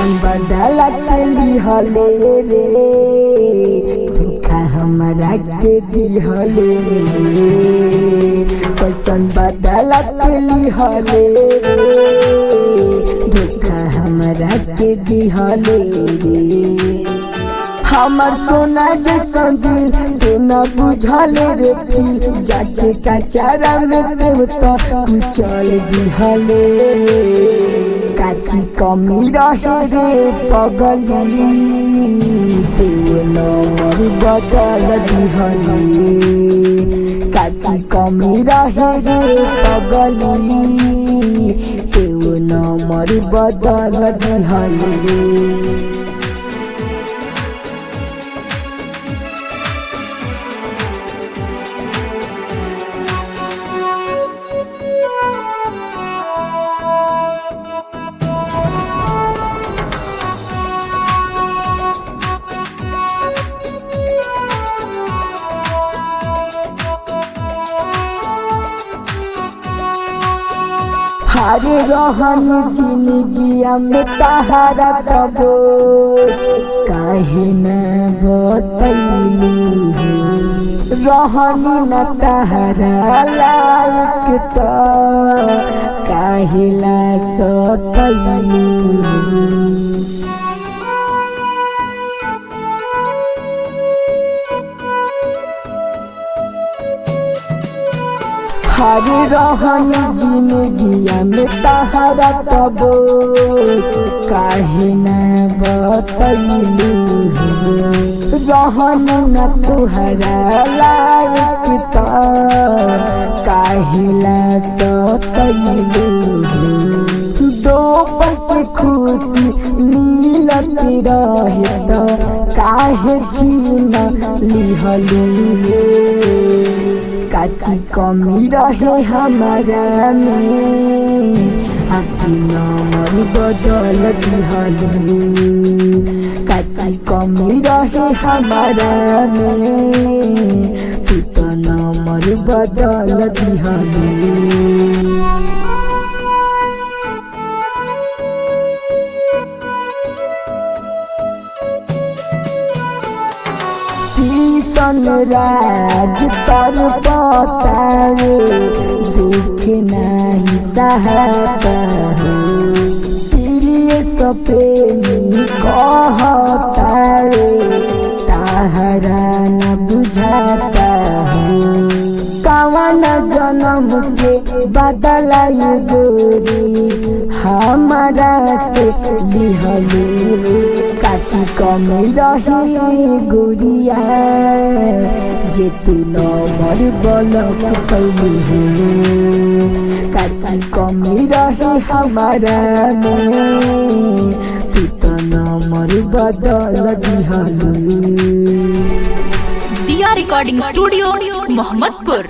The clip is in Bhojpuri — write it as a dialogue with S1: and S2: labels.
S1: कैसन बदला के लिहले रे, धोखा हमरा के दिहले रे। कैसन बदला के लिहले रे, धोखा हमरा के दिहले रे। हमर सोना जैसा दिल के न बुझले रे फिर, जाके कचारा में देव तो कुचल दिहले। काची कमी रहे रे पगली, देव नंबर बदल दिहले। काची कमी रहे रे पगली, देव नंबर बदल दिहले। हारे रहन जिंदगिया में तहारा तबोच, काहे न बतैलू रहन न तहारा लायक तो, काहे ला सकैलू। हारे रहन जिंदगिया में तहारा तबो, काहे न बतैलू रहन न तुहरा लायक तो, काहे ला सकैलू। दो पल के खुशी मिलत रहे तो, काहे छीन लिहलू। काची कमी रहे हमारा में, आपकी नंबर बदल दिहले। काची कमी रहे हमारा में, तू तो नंबर बदल दिहले। किशन राज तर बतावे, दुख नहीं सहता हो। प्रिय सप्रेमी कहता रे, ताहरा न बुझाता हो। कवन जन्म के बदला ये गोरी, हमारा से लिहले। काची कमी रही गोरिया, जे तू नंबर ब्लॉक कैलू हो। काची कमी रही हमारा में, तू तो नंबर बदल दिहले।
S2: दिया रिकॉर्डिंग स्टूडियो मोहम्मदपुर।